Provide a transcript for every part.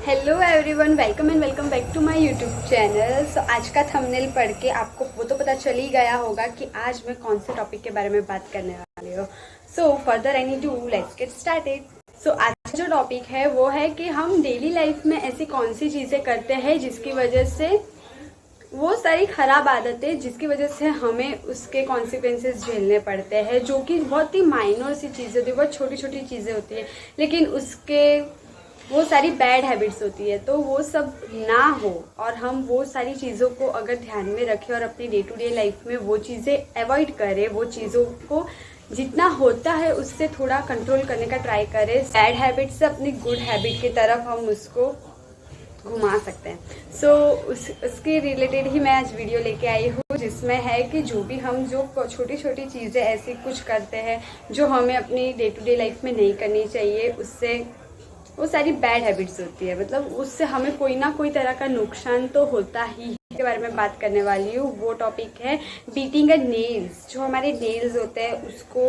Hello everyone, welcome and welcome back to my YouTube channel. So आज का thumbnail पढ़ के आपको वो तो पता चल ही गया होगा कि आज मैं कौन से टॉपिक के बारे में बात करने वाली हूँ। So further I need to let's get started. So आज का जो टॉपिक है वो है कि हम डेली लाइफ में ऐसी कौन सी चीज़ें करते हैं जिसकी वजह से वो सारी ख़राब आदतें जिसकी वजह से हमें उसके कॉन्सिक्वेंसेस झेलने पड़ते हैं, जो कि बहुत ही माइनर सी चीज़ें होती है, बहुत छोटी छोटी चीज़ें होती है, लेकिन उसके वो सारी बैड हैबिट्स होती है। तो वो सब ना हो और हम वो सारी चीज़ों को अगर ध्यान में रखें और अपनी डे टू डे लाइफ में वो चीज़ें अवॉइड करें, वो चीज़ों को जितना होता है उससे थोड़ा कंट्रोल करने का ट्राई करें, बैड हैबिट से अपनी गुड हैबिट की तरफ हम उसको घुमा सकते हैं। सो उसके रिलेटेड ही मैं आज वीडियो लेके आई हूँ, जिसमें है कि जो भी हम जो छोटी छोटी चीज़ें ऐसी कुछ करते हैं जो हमें अपनी डे टू डे लाइफ में नहीं करनी चाहिए, उससे वो सारी बैड हैबिट्स होती है, मतलब उससे हमें कोई ना कोई तरह का नुकसान तो होता ही के बारे में बात करने वाली हूँ। वो टॉपिक है बीटिंग अ नेल्स। जो हमारे नेल्स होते हैं उसको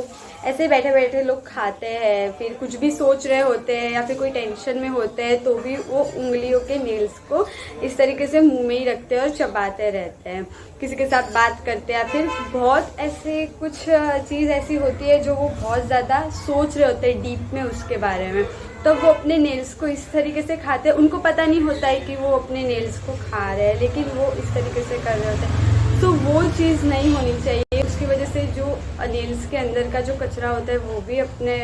ऐसे बैठे बैठे लोग खाते हैं, फिर कुछ भी सोच रहे होते हैं या फिर कोई टेंशन में होते हैं तो भी वो उंगलियों के नेल्स को इस तरीके से मुंह में ही रखते हैं और चबाते रहते हैं, किसी के साथ बात करते हैं, फिर बहुत ऐसे कुछ चीज़ ऐसी होती है जो वो बहुत ज़्यादा सोच रहे होते हैं डीप में उसके बारे में, तो वो अपने नेल्स को इस तरीके से खाते हैं। उनको पता नहीं होता है कि वो अपने नेल्स को खा रहे हैं, लेकिन वो इस तरीके से कर रहे होते हैं। तो वो चीज़ नहीं होनी चाहिए। उसकी वजह से जो नेल्स के अंदर का जो कचरा होता है वो भी अपने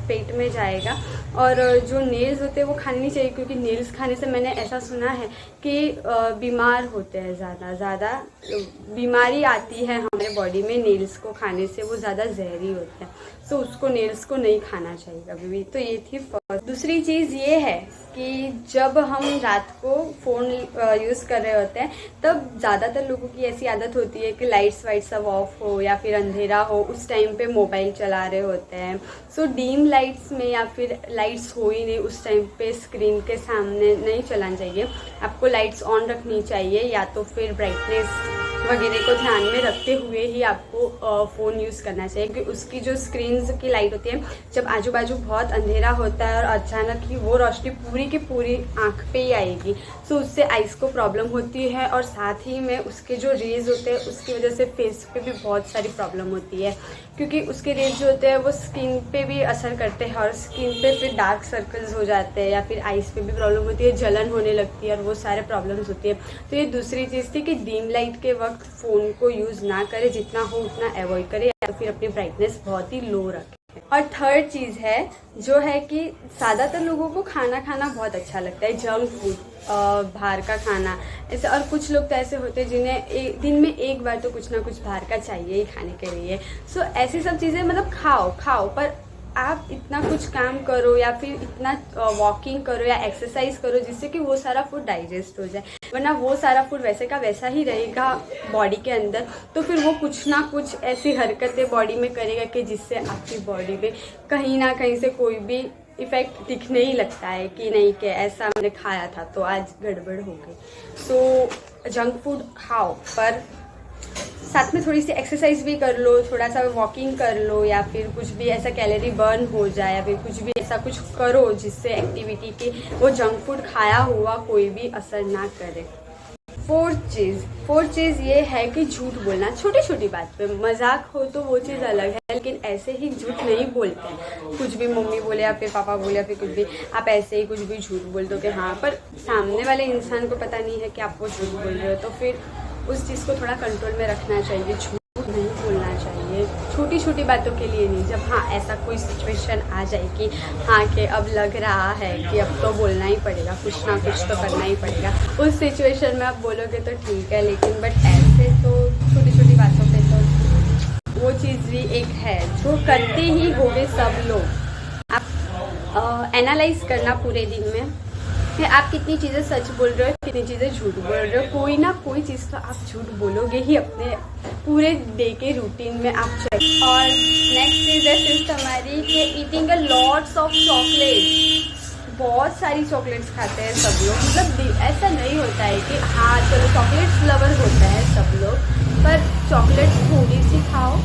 पेट में जाएगा, और जो नेल्स होते हैं वो खाने नहीं चाहिए, क्योंकि नेल्स खाने से मैंने ऐसा सुना है कि बीमार होते हैं, ज़्यादा बीमारी आती है हमारे बॉडी में नेल्स को खाने से, वो ज़्यादा जहरी होते हैं। सो उसको नेल्स को नहीं खाना चाहिए कभी भी। तो ये थी फर्स्ट। दूसरी चीज़ ये है कि जब हम रात को फ़ोन यूज़ कर रहे होते हैं तब ज़्यादातर लोगों की ऐसी आदत होती है कि लाइट्स वाइट सब ऑफ हो या फिर अंधेरा हो, उस टाइम पे मोबाइल चला रहे होते हैं। सो डीम लाइट्स में या फिर लाइट्स हो ही नहीं उस टाइम पे स्क्रीन के सामने नहीं चलाना चाहिए। आपको लाइट्स ऑन रखनी चाहिए, या तो फिर ब्राइटनेस वगैरह को ध्यान में रखते हुए ही आपको फ़ोन यूज़ करना चाहिए, क्योंकि उसकी जो स्क्रीन्स की लाइट होती है, जब आजू बाजू बहुत अंधेरा होता है और अचानक ही वो रोशनी पूरी की पूरी आँख पे ही आएगी, तो उससे आइज़ को प्रॉब्लम होती है, और साथ ही में उसके जो रेज़ होते हैं उसकी वजह से फेस पे भी बहुत सारी प्रॉब्लम होती है, क्योंकि उसके रेज़ जो होते हैं वो स्किन पे भी असर करते हैं और स्किन पे फिर डार्क सर्कल्स हो जाते हैं, या फिर आइज़ पे भी प्रॉब्लम होती है, जलन होने लगती है और वो सारे प्रॉब्लम्स होती है। तो ये दूसरी चीज़ थी कि डीम लाइट के वक्त फ़ोन को यूज़ ना करें, जितना हो उतना अवॉइड करें, या फिर अपनी ब्राइटनेस बहुत ही लो रखें। और थर्ड चीज़ है जो है कि ज़्यादातर लोगों को खाना खाना बहुत अच्छा लगता है, जंक फूड, बाहर का खाना ऐसे। और कुछ लोग तो ऐसे होते हैं जिन्हें दिन में एक बार तो कुछ ना कुछ बाहर का चाहिए ही खाने के लिए। सो ऐसी सब चीज़ें मतलब खाओ, पर आप इतना कुछ काम करो या फिर इतना वॉकिंग करो या एक्सरसाइज करो जिससे कि वो सारा फूड डाइजेस्ट हो जाए, वरना वो सारा फूड वैसे का वैसा ही रहेगा बॉडी के अंदर, तो फिर वो कुछ ना कुछ ऐसी हरकतें बॉडी में करेगा कि जिससे आपकी बॉडी में कहीं ना कहीं से कोई भी इफ़ेक्ट दिखने ही लगता है कि नहीं कि ऐसा मैंने खाया था तो आज गड़बड़ हो गई। सो जंक फूड खाओ, पर साथ में थोड़ी सी एक्सरसाइज भी कर लो, थोड़ा सा वॉकिंग कर लो, या फिर कुछ भी ऐसा कैलोरी बर्न हो जाए, या फिर कुछ भी ऐसा कुछ करो जिससे एक्टिविटी की वो जंक फूड खाया हुआ कोई भी असर ना करे। फोर्थ चीज़ ये है कि झूठ बोलना। छोटी छोटी बात पे मजाक हो तो वो चीज़ अलग है, लेकिन ऐसे ही झूठ नहीं बोलते हैं। कुछ भी मम्मी बोले या फिर पापा बोले या फिर कुछ भी, आप ऐसे ही कुछ भी झूठ बोल दो कि हाँ, पर सामने वाले इंसान को पता नहीं है कि आप वो झूठ बोल रहे हो, तो फिर उस चीज़ को थोड़ा कंट्रोल में रखना चाहिए। झूठ नहीं बोलना चाहिए छोटी छोटी बातों के लिए नहीं। जब हाँ ऐसा कोई सिचुएशन आ जाए कि हाँ कि अब लग रहा है कि अब तो बोलना ही पड़ेगा, कुछ ना कुछ तो करना ही पड़ेगा, उस सिचुएशन में आप बोलोगे तो ठीक है, लेकिन बट ऐसे तो छोटी छोटी बातों पे तो वो चीज़ भी एक है जो करते ही होंगे सब लोग। आप एनालाइज करना पूरे दिन में कि आप कितनी चीज़ें सच बोल रहे हो, कितनी चीज़ें झूठ बोल रहे हो। कोई ना कोई चीज़ तो आप झूठ बोलोगे ही अपने पूरे डे के रूटीन में आप चेक। और नेक्स्ट चीज़ है फिफ्थ हमारी कि eating a lots of chocolates. बहुत सारी चॉकलेट्स खाते हैं सब लोग, मतलब ऐसा नहीं होता है कि हाँ चलो चॉकलेट्स लवर होता है सब लोग, पर चॉकलेट्स थोड़ी सी खाओ।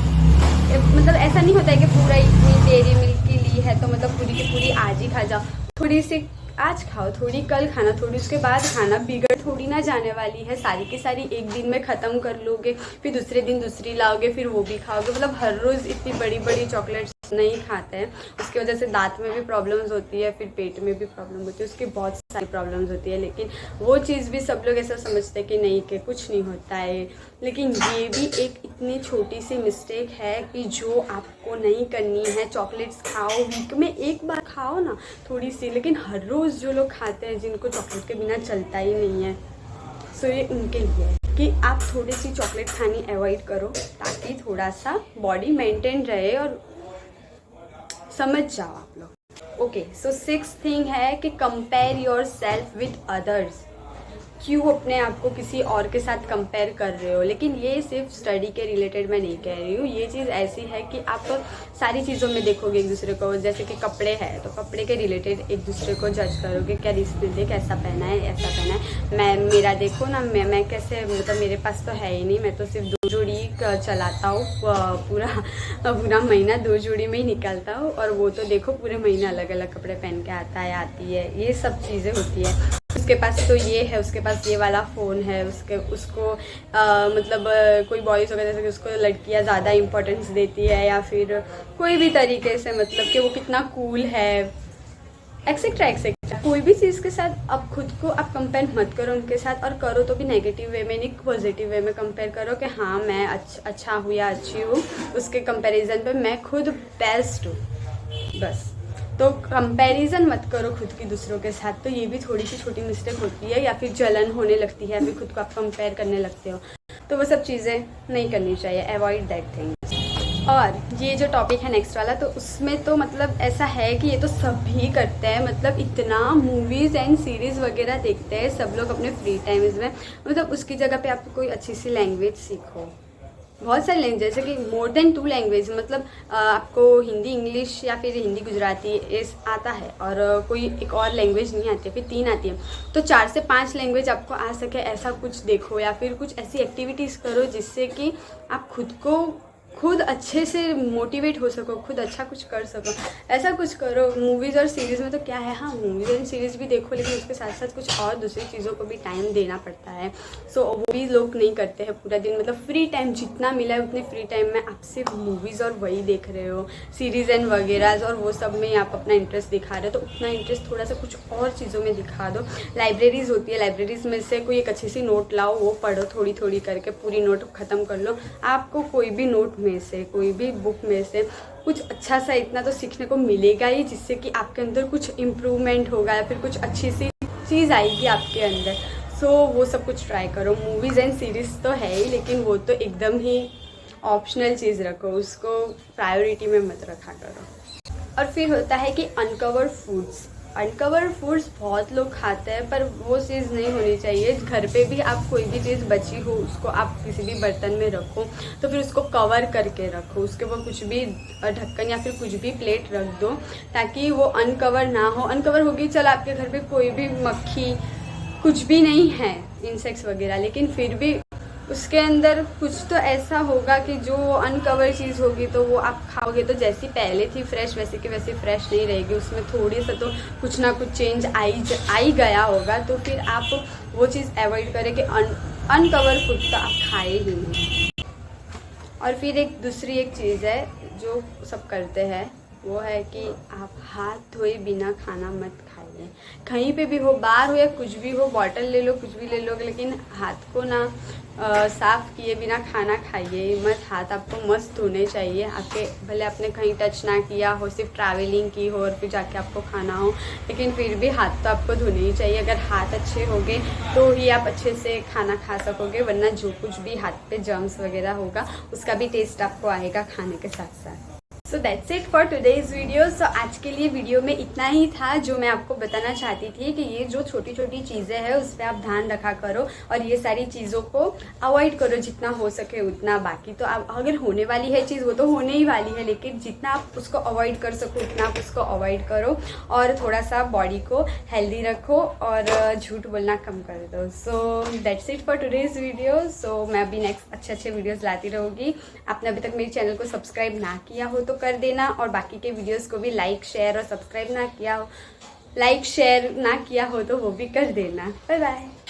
मतलब ऐसा नहीं होता है कि पूरा इतनी डेयरी मिल्क की ली है तो मतलब पूरी की पूरी आज ही खा जाओ। थोड़ी सी आज खाओ, थोड़ी कल खाना, थोड़ी उसके बाद खाना, बिगड़ थोड़ी ना जाने वाली है। सारी की सारी एक दिन में ख़त्म कर लोगे, फिर दूसरे दिन दूसरी लाओगे, फिर वो भी खाओगे। मतलब हर रोज़ इतनी बड़ी बड़ी चॉकलेट्स नहीं खाते हैं, उसकी वजह से दांत में भी प्रॉब्लम्स होती है, फिर पेट में भी प्रॉब्लम होती है, उसकी बहुत सारी प्रॉब्लम्स होती है। लेकिन वो चीज़ भी सब लोग ऐसा समझते हैं कि नहीं, कि कुछ नहीं होता है। लेकिन ये भी एक इतनी छोटी सी मिस्टेक है कि जो आपको नहीं करनी है। चॉकलेट्स खाओ, वीक में एक बार खाओ ना थोड़ी सी, लेकिन हर रोज़ जो लोग खाते हैं, जिनको चॉकलेट के बिना चलता ही नहीं है, सो ये उनके लिए है कि आप थोड़ी सी चॉकलेट खानी अवॉइड करो, ताकि थोड़ा सा बॉडी मेंटेन रहे। और समझ जाओ आप लोग। ओके, सो 6th थिंग है कि compare your self with others. क्यों अपने आप को किसी और के साथ कंपेयर कर रहे हो? लेकिन ये सिर्फ स्टडी के रिलेटेड मैं नहीं कह रही हूँ। ये चीज़ ऐसी है कि आप सारी चीज़ों में देखोगे एक दूसरे को। जैसे कि कपड़े हैं तो कपड़े के रिलेटेड एक दूसरे को जज करोगे, क्या इसने देख ऐसा पहना है, ऐसा पहना है, मैं मेरा देखो ना, मैं कैसे, मतलब मेरे पास तो है ही नहीं, मैं तो सिर्फ 2 जोड़ी चलाता हूँ, पूरा महीना 2 जोड़ी में ही निकालता हूँ, और वो तो देखो पूरे महीना अलग अलग कपड़े पहन के आता है, आती है। ये सब चीज़ें होती है। उसके पास तो ये है, उसके पास ये वाला फ़ोन है, उसको मतलब कोई बॉयज़ वगैरह जैसे कि उसको लड़कियां ज़्यादा इम्पोर्टेंस देती है, या फिर कोई भी तरीके से, मतलब कि वो कितना कूल है, एक्सेट्रा एक्सेट्रा। कोई भी चीज़ के साथ अब खुद को आप कंपेयर मत करो उनके साथ, और करो तो भी नेगेटिव वे में नहीं, पॉजिटिव वे में कंपेयर करो कि हाँ मैं अच्छा हूँ या अच्छी हूँ, उसके कंपैरिजन पे मैं खुद बेस्ट हूँ, बस। तो कंपैरिजन मत करो खुद की दूसरों के साथ। तो ये भी थोड़ी सी छोटी मिस्टेक होती है, या फिर जलन होने लगती है, या फिर खुद को आप कंपेयर करने लगते हो, तो वो सब चीज़ें नहीं करनी चाहिए, अवॉइड दैट थिंग। और ये जो टॉपिक है नेक्स्ट वाला, तो उसमें तो मतलब ऐसा है कि ये तो सभी करते हैं, मतलब इतना मूवीज़ एंड सीरीज़ वगैरह देखते हैं सब लोग अपने फ्री टाइम्स में। मतलब उसकी जगह पे आप कोई अच्छी सी लैंग्वेज सीखो, बहुत सारी लैंग्वेज, जैसे कि मोर देन 2 लैंग्वेज, मतलब आपको हिंदी इंग्लिश या फिर हिंदी गुजराती आता है, और कोई एक और लैंग्वेज नहीं आती है, फिर 3 आती है, तो 4 से 5 लैंग्वेज आपको आ सके, ऐसा कुछ देखो, या फिर कुछ ऐसी एक्टिविटीज़ करो जिससे कि आप खुद अच्छे से मोटिवेट हो सको, खुद अच्छा कुछ कर सको, ऐसा कुछ करो। मूवीज़ और सीरीज़ में तो क्या है, हाँ मूवीज़ और सीरीज़ भी देखो, लेकिन उसके साथ साथ कुछ और दूसरी चीज़ों को भी टाइम देना पड़ता है। सो वो भी लोग नहीं करते हैं पूरा दिन, मतलब फ्री टाइम जितना मिला है उतने फ्री टाइम में आप सिर्फ मूवीज़ और वही देख रहे हो, सीरीज़ एंड वगैरह, और वो सब में आप अपना इंटरेस्ट दिखा रहे हो। तो उतना इंटरेस्ट थोड़ा सा कुछ और चीज़ों में दिखा दो। लाइब्रेरीज़ होती है, लाइब्रेरीज़ में से कोई एक अच्छी सी नोट लाओ, वो पढ़ो, थोड़ी थोड़ी करके पूरी नोट ख़त्म कर लो। आपको कोई भी नोट में से, कोई भी बुक में से कुछ अच्छा सा इतना तो सीखने को मिलेगा ही, जिससे कि आपके अंदर कुछ इम्प्रूवमेंट होगा, या फिर कुछ अच्छी सी चीज़ आएगी आपके अंदर। सो वो सब कुछ ट्राई करो। मूवीज़ एंड सीरीज़ तो है ही, लेकिन वो तो एकदम ही ऑप्शनल चीज़ रखो, उसको प्रायोरिटी में मत रखा करो। और फिर होता है कि अनकवर्ड फूड्स। अनकवर्ड फूड्स बहुत लोग खाते हैं, पर वो चीज़ नहीं होनी चाहिए। घर पे भी आप कोई भी चीज़ बची हो, उसको आप किसी भी बर्तन में रखो, तो फिर उसको कवर करके रखो, उसके ऊपर कुछ भी ढक्कन या फिर कुछ भी प्लेट रख दो, ताकि वो अनकवर ना हो। अनकवर होगी, चल आपके घर पे कोई भी मक्खी कुछ भी नहीं है, इंसेक्ट्स वगैरह, लेकिन फिर भी उसके अंदर कुछ तो ऐसा होगा कि जो अनकवर चीज़ होगी, तो वो आप खाओगे तो जैसी पहले थी फ्रेश, वैसे की वैसे फ्रेश नहीं रहेगी, उसमें थोड़ी सा तो कुछ ना कुछ चेंज आई गया होगा। तो फिर आप वो चीज़ अवॉइड करें कि अनकवर फूड तो आप खाए ही नहीं। और फिर एक दूसरी एक चीज़ है जो सब करते हैं, वो है कि आप हाथ धोए बिना खाना मत खाइए। कहीं पे भी हो, बाहर हो या कुछ भी हो, बॉटल ले लो, कुछ भी ले लो, लेकिन हाथ को ना साफ़ किए बिना खाना खाइए मत। हाथ आपको मस्त धोने चाहिए। आपके भले आपने कहीं टच ना किया हो, सिर्फ ट्रैवलिंग की हो और फिर जाके आपको खाना हो, लेकिन फिर भी हाथ तो आपको धोने ही चाहिए। अगर हाथ अच्छे होंगे तो ही आप अच्छे से खाना खा सकोगे, वरना जो कुछ भी हाथ पे जर्म्स वगैरह होगा उसका भी टेस्ट आपको आएगा खाने के साथ साथ। So that's it for today's video. So आज के लिए वीडियो में इतना ही था जो मैं आपको बताना चाहती थी कि ये जो छोटी छोटी चीज़ें हैं उस पर आप ध्यान रखा करो, और ये सारी चीज़ों को अवॉइड करो जितना हो सके उतना। बाकी तो आप अगर होने वाली है चीज़, वो तो होने ही वाली है, लेकिन जितना आप उसको अवॉइड कर सको उतना आप उसको अवॉइड करो, और थोड़ा सा बॉडी को हेल्दी रखो और झूठ बोलना कम कर दो। So that's it for today's video. So मैं अभी नेक्स्ट अच्छे वीडियोज़ लाती रहूँगी। आपने अभी तक मेरे चैनल को सब्सक्राइब ना किया हो तो कर देना, और बाकी के वीडियोस को भी लाइक शेयर और सब्सक्राइब ना किया हो लाइक शेयर ना किया हो तो वो भी कर देना। Bye bye.